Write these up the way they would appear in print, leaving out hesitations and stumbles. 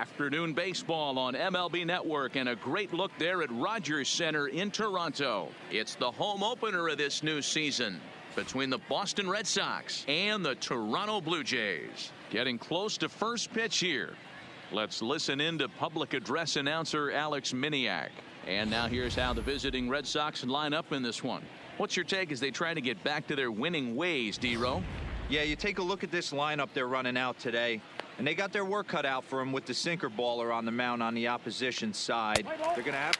Afternoon baseball on MLB Network, and a great look there at Rogers Center in Toronto. It's the home opener of this new season between the Boston Red Sox and the Toronto Blue Jays. Getting close to first pitch here. Let's listen in to public address announcer Alex Miniak. And now here's how the visiting Red Sox line up in this one. What's your take as they try to get back to their winning ways, D-Row? Yeah, you take a look at this lineup they're running out today, and they got their work cut out for them with the sinker baller on the mound on the opposition side. They're going to have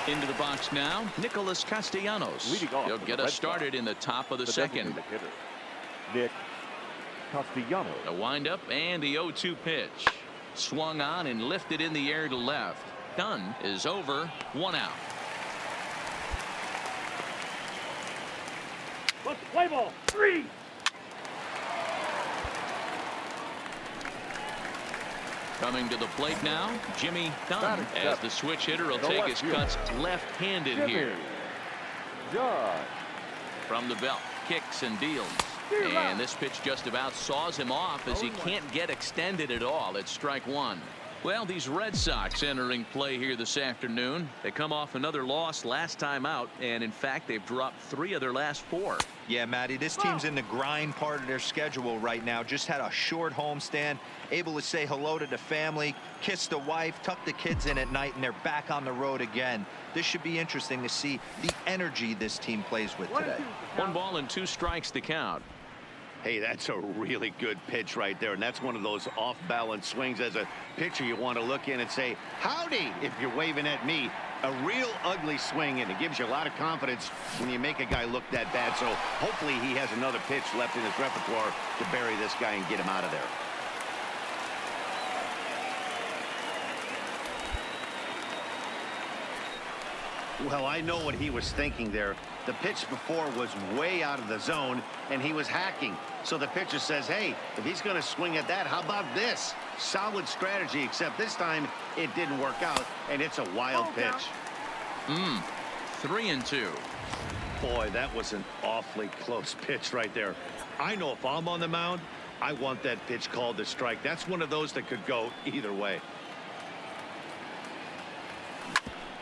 into the box now, Nicholas Castellanos. He'll get us started in the top of the second. Nick Castellanos. The windup and the 0-2 pitch. Swung on and lifted in the air to left. Dunn is over, 1 out. Let's play ball. 3. Coming to the plate now, Jimmy Dunn, as the switch hitter will take his cuts left-handed here. From the belt, kicks and deals. And this pitch just about saws him off as he can't get extended at all. It's strike one. Well, these Red Sox entering play here this afternoon. They come off another loss last time out, and in fact they've dropped 3 of their last 4. Yeah, Matty, this team's in the grind part of their schedule right now. Just had a short homestand, able to say hello to the family, kiss the wife, tuck the kids in at night, and they're back on the road again. This should be interesting to see the energy this team plays with today. 1 ball and 2 strikes to count. Hey, that's a really good pitch right there, and that's one of those off-balance swings. As a pitcher, you want to look in and say, howdy, if you're waving at me. A real ugly swing, and it gives you a lot of confidence when you make a guy look that bad. So hopefully he has another pitch left in his repertoire to bury this guy and get him out of there. Well, I know what he was thinking there. The pitch before was way out of the zone, and he was hacking. So the pitcher says, hey, if he's going to swing at that, how about this? Solid strategy, except this time it didn't work out, and it's a wild pitch. 3-2. Boy, that was an awfully close pitch right there. I know if I'm on the mound, I want that pitch called a strike. That's one of those that could go either way.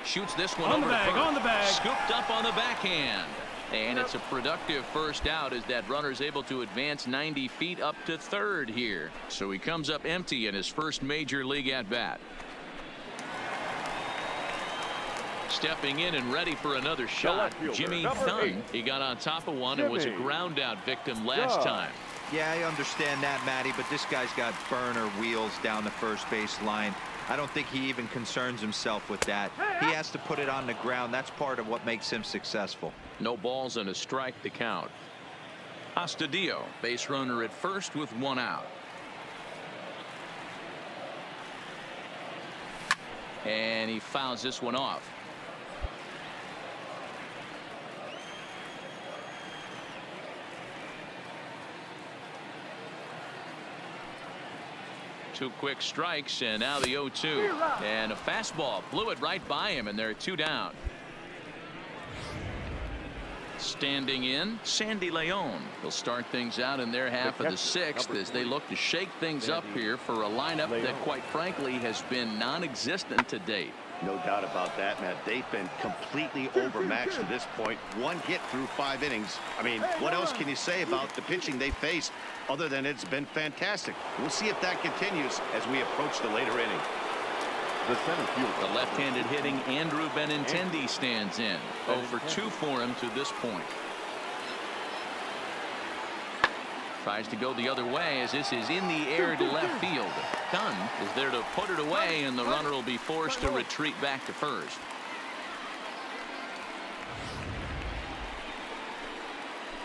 Shoots this one over on the bag. Scooped up on the backhand. And it's a productive first out as that runner's able to advance 90 feet up to third here. So he comes up empty in his first major league at bat. Stepping in and ready for another shot, Jimmy Dunn. He got on top of one and was a ground out victim last time. Yeah, I understand that, Matty, but this guy's got burner wheels down the first base line. I don't think he even concerns himself with that. He has to put it on the ground. That's part of what makes him successful. No balls and a strike to count. Astudillo, base runner at first with 1 out. And he fouls this one off. Two quick strikes, and now the 0-2. And a fastball blew it right by him, and they're 2 down. Standing in, Sandy Leon. They'll start things out in their half of the 6th as they look to shake things up here for a lineup that, quite frankly, has been non-existent to date. No doubt about that, Matt. They've been completely overmatched to this point. 1 hit through 5 innings. I mean, what else can you say about the pitching they faced other than it's been fantastic? We'll see if that continues as we approach the later inning. The left-handed hitting Andrew Benintendi stands in. 0 for 2 for him to this point. Tries to go the other way as this is in the air to left field. Dunn is there to put it away, and the runner will be forced to retreat back to first.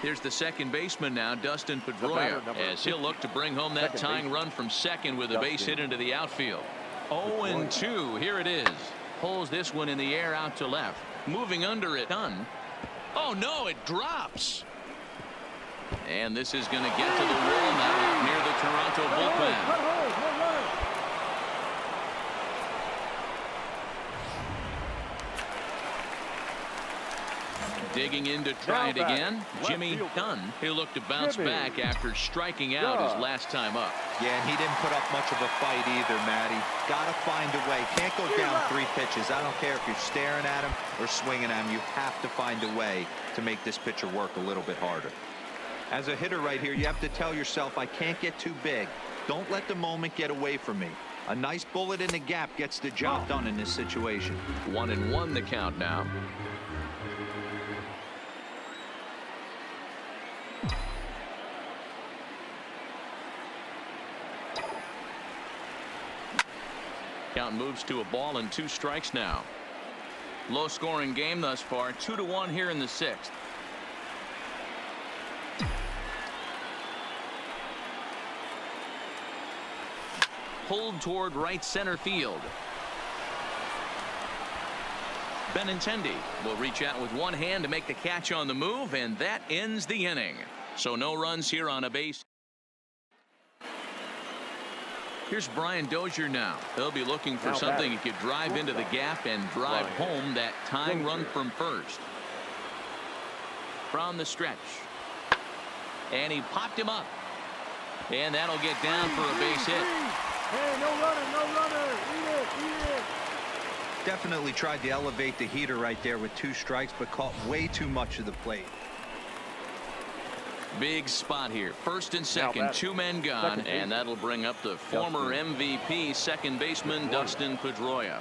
Here's the second baseman now, Dustin Pedroia, as he'll look to bring home that tying run from second with a base hit into the outfield. 0-2. Here it is. Pulls this one in the air out to left. Moving under it. Dunn. Oh, no, it drops. And this is going to get to the wall now near the Toronto bullpen. Digging in to try it again. Jimmy Dunn. He looked to bounce back after striking out his last time up. Yeah, and he didn't put up much of a fight either, Matty. Got to find a way. Can't go down 3 pitches. I don't care if you're staring at him or swinging at him. You have to find a way to make this pitcher work a little bit harder. As a hitter right here, you have to tell yourself, I can't get too big. Don't let the moment get away from me. A nice bullet in the gap gets the job done in this situation. 1-1 the count now. Count moves to a ball and 2 strikes now. Low scoring game thus far. 2-1 here in the 6th. Pulled toward right center field. Benintendi will reach out with one hand to make the catch on the move, and that ends the inning. So no runs here on a base. Here's Brian Dozier now. He'll be looking for something he could drive into the gap and drive home that tying run from first. From the stretch. And he popped him up. And that'll get down for a base hit. Hey, no runner, no runner. Eat it. Definitely tried to elevate the heater right there with 2 strikes, but caught way too much of the plate. Big spot here. First and second, 2 men gone, and that'll bring up the former MVP second baseman Dustin Pedroia.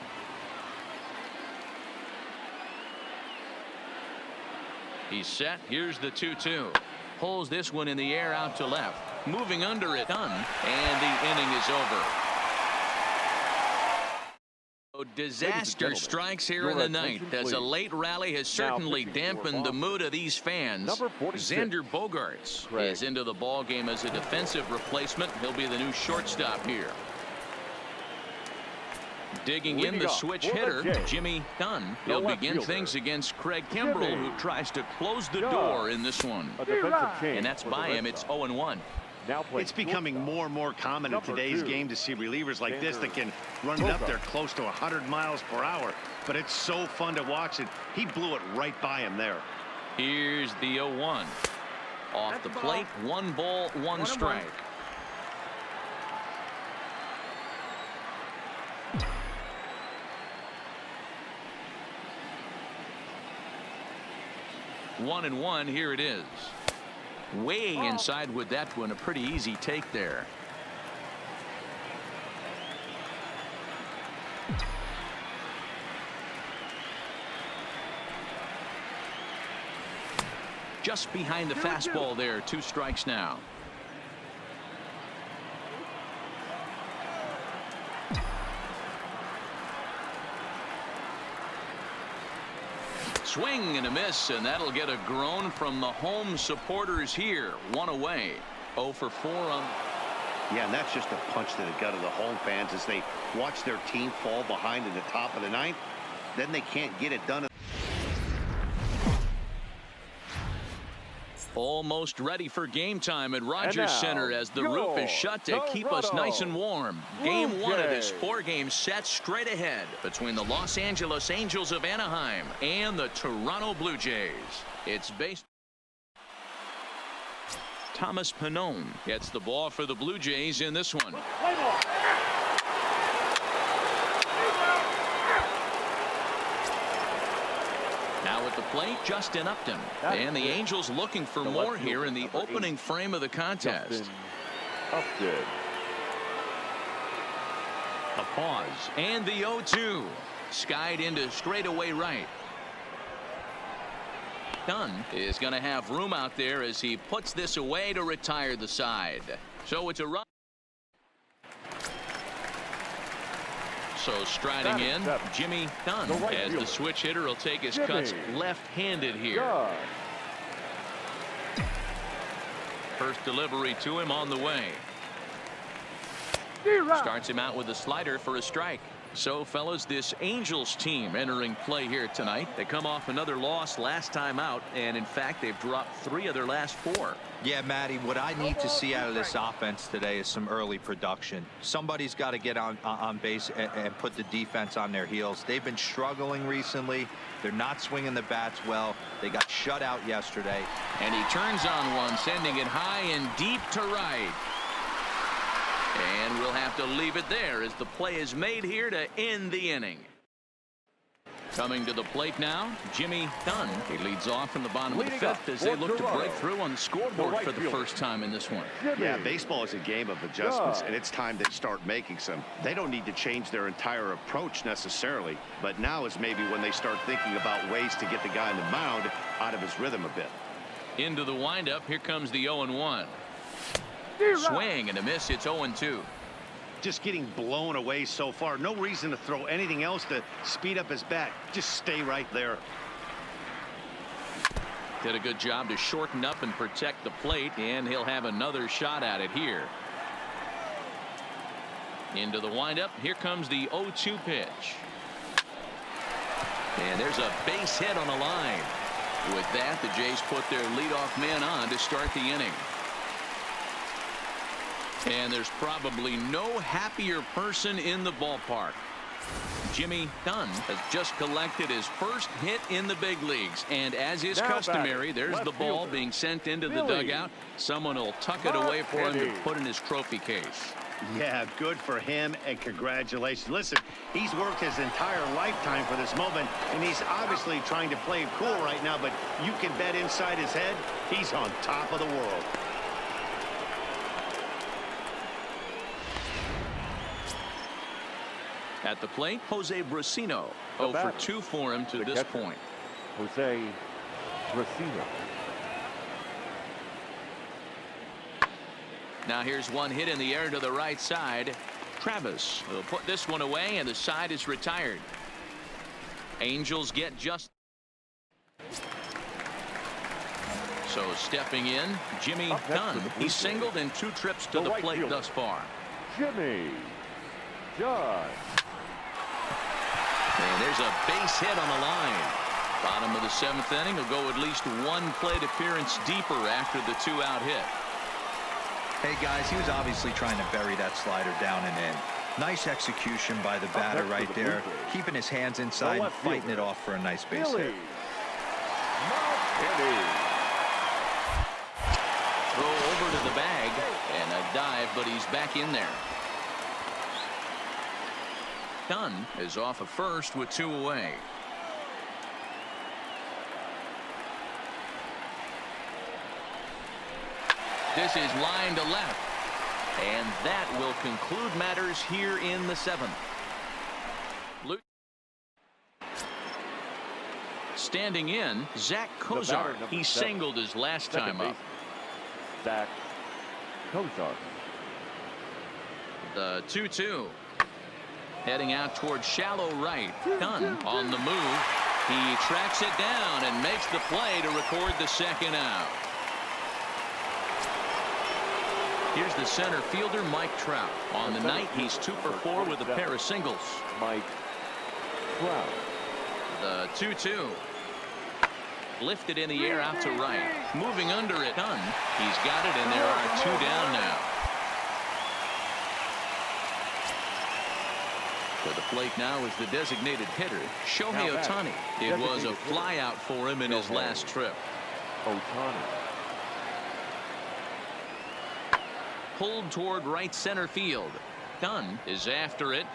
He's set. Here's the 2-2. Pulls this one in the air out to left. Moving under it, done, and the inning is over. Disaster strikes here in the 9th as a late rally has certainly dampened the mood of these fans. Xander Bogaerts is into the ball game as a defensive replacement. He'll be the new shortstop here. Digging in the switch hitter, Jimmy Dunn. He'll begin things against Craig Kimbrell, who tries to close the door in this one. And that's by him. It's 0-1. It's becoming more and more common in today's game to see relievers like this that can run it up there close to 100 miles per hour. But it's so fun to watch it. He blew it right by him there. Here's the 0-1. Off the plate, 1 ball, 1 strike. One and 1. Here it is. Way inside with that one. A pretty easy take there. Just behind the fastball there. 2 strikes now. Swing and a miss, and that'll get a groan from the home supporters here. 1 away. 0 for 4 on. Yeah, and that's just a punch to the gut of the home fans as they watch their team fall behind in the top of the 9th. Then they can't get it done. Almost ready for game time at Rogers Center as the roof is shut to keep us nice and warm. Game 1 of this 4-game set straight ahead between the Los Angeles Angels of Anaheim and the Toronto Blue Jays. It's based. Thomas Pannone gets the ball for the Blue Jays in this one. Now at the plate, Justin Upton. And the Angels looking for more here in the opening frame of the contest. Upton. A pause. And the 0-2. Skied into straightaway right. Dunn is going to have room out there as he puts this away to retire the side. So it's a run. So striding in, Jimmy Dunn, as the switch hitter will take his cuts left-handed here. First delivery to him on the way. Starts him out with a slider for a strike. So, fellas, this Angels team entering play here tonight. They come off another loss last time out, and in fact, they've dropped 3 of their last 4. Yeah, Matty, what I need to see out of this offense today is some early production. Somebody's got to get on base and put the defense on their heels. They've been struggling recently. They're not swinging the bats well. They got shut out yesterday. And he turns on one, sending it high and deep to right. And we'll have to leave it there as the play is made here to end the inning. Coming to the plate now, Jimmy Dunn. He leads off from the bottom of the 5th as they look to break through on the scoreboard for the first time in this one. Yeah, baseball is a game of adjustments, and it's time they start making some. They don't need to change their entire approach necessarily, but now is maybe when they start thinking about ways to get the guy on the mound out of his rhythm a bit. Into the windup, here comes the 0-1. Swing and a miss. It's 0-2. Just getting blown away so far. No reason to throw anything else to speed up his bat. Just stay right there. Did a good job to shorten up and protect the plate, and he'll have another shot at it here. Into the windup. Here comes the 0-2 pitch. And there's a base hit on the line. With that, the Jays put their leadoff man on to start the inning. And there's probably no happier person in the ballpark. Jimmy Dunn has just collected his first hit in the big leagues. And as is customary, there's the ball being sent into the dugout. Someone will tuck it away for him to put in his trophy case. Yeah, good for him, and congratulations. Listen, he's worked his entire lifetime for this moment, and he's obviously trying to play it cool right now, but you can bet inside his head, he's on top of the world. At the plate, Jose Brasino. 0 for 2 for him to this point. Jose Brasino. Now here's one hit in the air to the right side. Travis will put this one away, and the side is retired. Angels get just. So stepping in, Jimmy Dunn. He's singled in 2 trips to the plate thus far. Jimmy Dunn. And there's a base hit on the line. Bottom of the 7th inning. He'll go at least 1 plate appearance deeper after the 2-out hit. Hey, guys, he was obviously trying to bury that slider down and in. Nice execution by the batter right there. Keeping his hands inside, fighting it off for a nice base hit. Throw over to the bag and a dive, but he's back in there. Dunn is off of first with 2 away. This is line to left, and that will conclude matters here in the 7th. Standing in, Zach Kozar. He singled his last time up. Zach Kozar. The 2-2. Heading out towards shallow right. Dunn on the move. He tracks it down and makes the play to record the 2nd out. Here's the center fielder, Mike Trout. On the night, he's 2 for 4 with a pair of singles. Mike Trout. The 2-2. Lifted in the air out to right. Moving under it. Dunn. He's got it, and there are 2 down now. To the plate now is the designated hitter, Shohei Ohtani. It was a flyout for him in his last trip. Ohtani. Pulled toward right center field. Dunn is after it.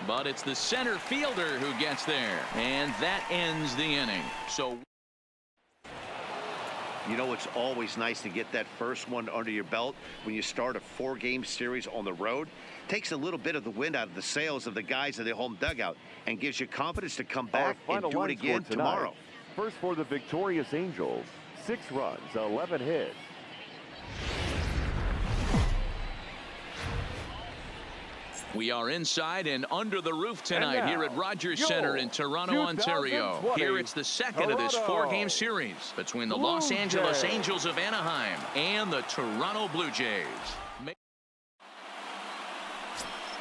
But it's the center fielder who gets there. And that ends the inning. So, you know, it's always nice to get that first one under your belt when you start a 4-game series on the road. Takes a little bit of the wind out of the sails of the guys in the home dugout and gives you confidence to come back and do it again tomorrow. First for the victorious Angels, 6 runs, 11 hits. we are inside and under the roof tonight here at Rogers Center in Toronto, Ontario. Here it's the second of this 4-game series between the Los Angeles Angels of Anaheim and the Toronto Blue Jays.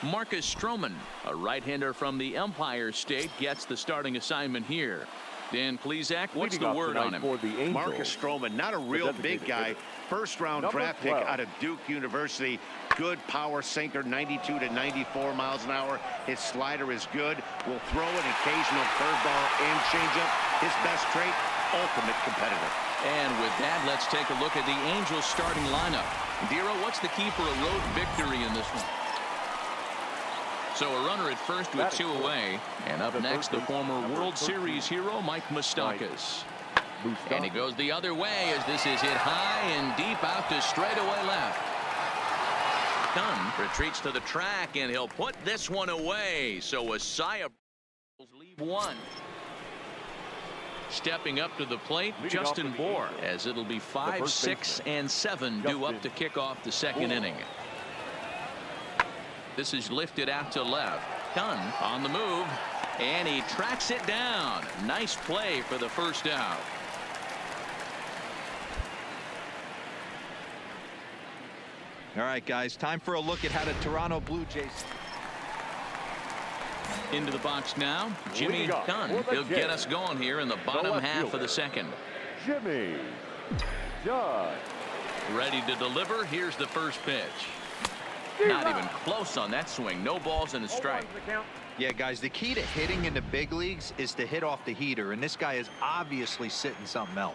Marcus Stroman, a right-hander from the Empire State, gets the starting assignment here. Dan Plesac, what's Leading the off word on tonight him? for the Angels, Marcus Stroman, not a real big guy. First-round Number draft pick 12. out of Duke University. Good power sinker, 92 to 94 miles an hour. His slider is good. Will throw an occasional curveball and changeup. His best trait, ultimate competitor. And with that, let's take a look at the Angels starting lineup. Dero, what's the key for a road victory in this one? So a runner at first with 2 away. And up next, the former World Series hero, Mike Moustakas. And he goes the other way as this is hit high and deep out to straightaway left. Dunn retreats to the track, and he'll put this one away. So a sigh of leave one. Stepping up to the plate, Justin Bour, as it'll be 5, 6, and 7 due up to kick off the second inning. This is lifted out to left. Dunn on the move, and he tracks it down. Nice play for the first out. All right, guys, time for a look at how the Toronto Blue Jays. Into the box now, Jimmy Dunn. He'll get us going here in the bottom half of the second. Jimmy Dunn. Ready to deliver. Here's the first pitch. Not even close on that swing. No balls and a strike. Yeah, guys, the key to hitting in the big leagues is to hit off the heater, and this guy is obviously sitting something else.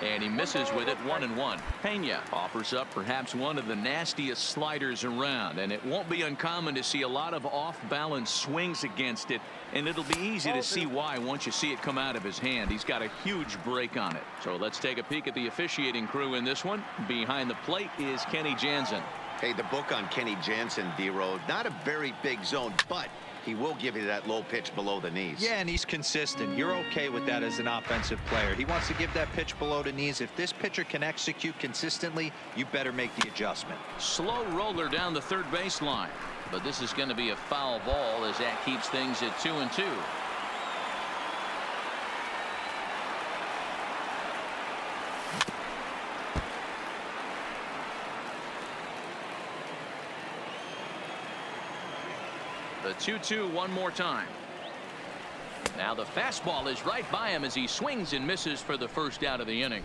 And he misses with it, 1-1. Pena offers up perhaps one of the nastiest sliders around, and it won't be uncommon to see a lot of off-balance swings against it, and it'll be easy to see why once you see it come out of his hand. He's got a huge break on it. So let's take a peek at the officiating crew in this one. Behind the plate is Kenny Jansen. Hey, the book on Kenny Jansen, D-Road, not a very big zone, but he will give you that low pitch below the knees. Yeah, and he's consistent. You're okay with that as an offensive player. He wants to give that pitch below the knees. If this pitcher can execute consistently, you better make the adjustment. Slow roller down the third baseline, but this is going to be a foul ball as that keeps things at 2-2. The 2-2 one more time. Now the fastball is right by him as he swings and misses for the first out of the inning.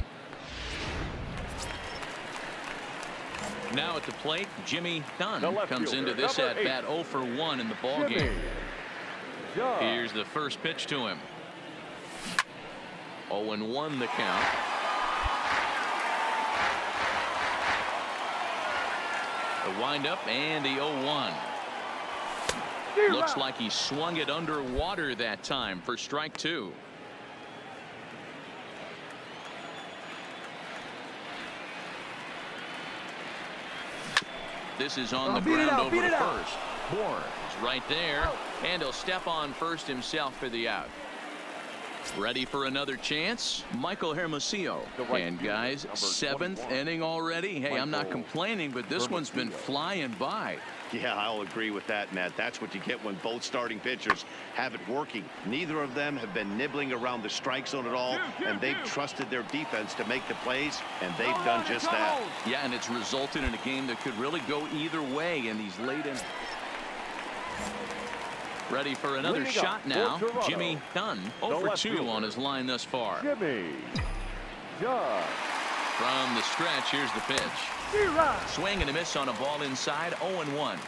Now at the plate, Jimmy Dunn comes into this at bat 0 for 1 in the ball game. Here's the first pitch to him. 0-1 the count. The windup and the 0-1. Looks like he swung it underwater that time for strike 2. This is on the ground over to first. Bour is right there, and he'll step on first himself for the out. Ready for another chance? Michael Hermosillo. And guys, 7th inning already. Hey, I'm not complaining, but this one's been flying by. Yeah, I'll agree with that, Matt. That's what you get when both starting pitchers have it working. Neither of them have been nibbling around the strike zone at all, and they've trusted their defense to make the plays, and they've done just that. Yeah, and it's resulted in a game that could really go either way in these late innings. Ready for another shot now. Jimmy Dunn, 0 for 2 on his line thus far. Jimmy Dunn. From the stretch, here's the pitch. Swing and a miss on a ball inside, 0-1.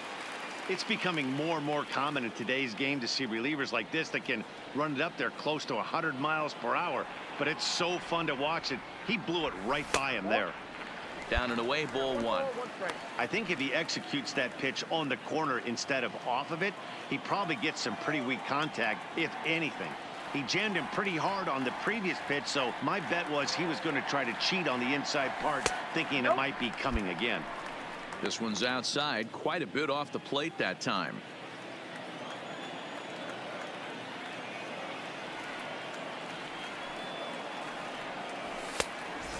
It's becoming more and more common in today's game to see relievers like this that can run it up there close to 100 miles per hour. But it's so fun to watch it. He blew it right by him there. Down and away, ball 1. I think if he executes that pitch on the corner instead of off of it, he probably gets some pretty weak contact, if anything. He jammed him pretty hard on the previous pitch, so my bet was he was going to try to cheat on the inside part, thinking it might be coming again. This one's outside, quite a bit off the plate that time.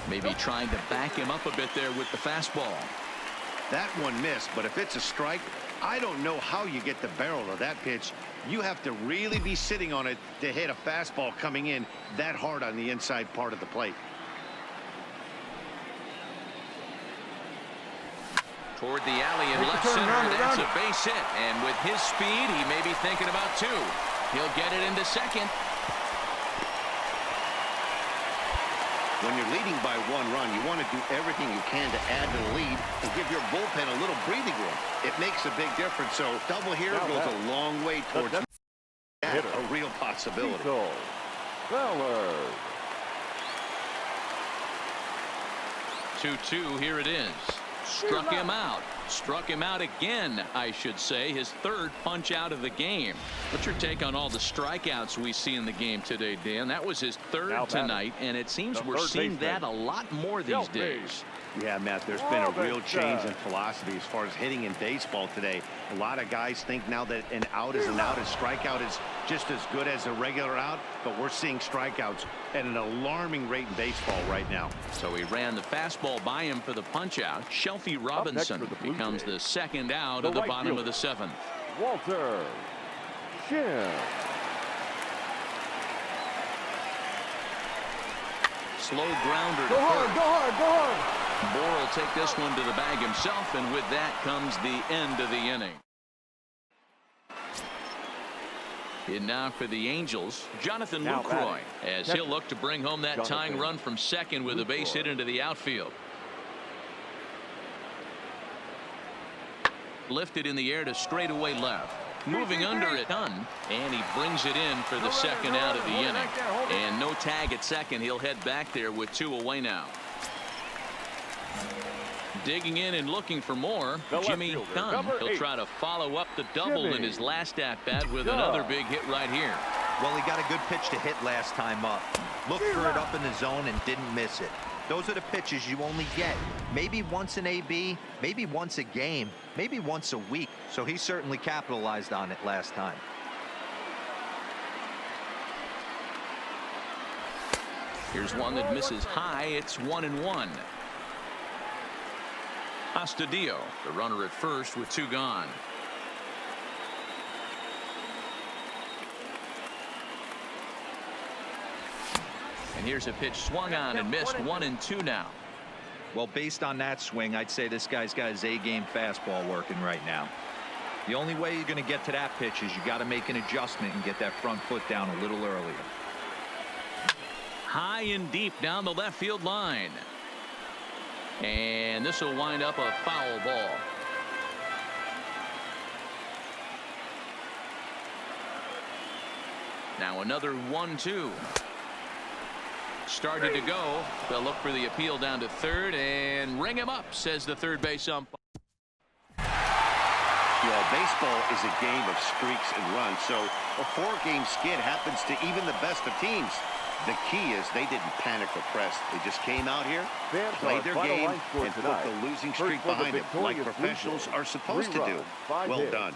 Maybe trying to back him up a bit there with the fastball. That one missed, but if it's a strike, I don't know how you get the barrel of that pitch. You have to really be sitting on it to hit a fastball coming in that hard on the inside part of the plate. Toward the alley in left center. That's a base hit. And with his speed, he may be thinking about 2. He'll get it into second. When you're leading by 1 run, you want to do everything you can to add to the lead and give your bullpen a little breathing room. It makes a big difference. So double here goes a long way towards a real possibility. Feller. 2-2, here it is. Struck him out. Struck him out again, I should say. His 3rd punch out of the game. What's your take on all the strikeouts we see in the game today, Dan? That was his 3rd tonight, and it seems we're seeing that a lot more these days. Yeah, Matt, there's been a real change in philosophy as far as hitting in baseball today. A lot of guys think now that an out is an out, a strikeout is just as good as a regular out, but we're seeing strikeouts at an alarming rate in baseball right now. So he ran the fastball by him for the punch out. Shelby Robinson becomes the 2nd out of the bottom of the 7th. Walter Shin. Slow grounder to Go hard, first. go hard, go hard. Bohr will take this one to the bag himself, and with that comes the end of the inning. And now for the Angels, Jonathan Lucroy, as he'll look to bring home that tying run from second with a base hit into the outfield. Lifted in the air to straightaway left. Moving under it, done, and he brings it in for the 2nd out of the inning. And no tag at second. He'll head back there with 2 away now. Digging in and looking for more, Jimmy Dunn. He'll try to follow up the double in his last at-bat with another big hit right here. Well, he got a good pitch to hit last time up. Looked for it up in the zone and didn't miss it. Those are the pitches you only get maybe once an AB, maybe once a game, maybe once a week. So he certainly capitalized on it last time. Here's one that misses high. It's 1-1. Astudillo, the runner at first with 2 gone. And here's a pitch swung on and missed. 1-2 now. Well, based on that swing, I'd say this guy's got his A-game fastball working right now. The only way you're going to get to that pitch is you got to make an adjustment and get that front foot down a little earlier. High and deep down the left field line. And this will wind up a foul ball. Now another 1-2. Started to go. They'll look for the appeal down to third and ring him up, says the third base umpire. Well, baseball is a game of streaks and runs, so a 4-game skid happens to even the best of teams. The key is they didn't panic or press. They just came out here, played their game, and put the losing streak behind them like professionals are supposed to do. Well done.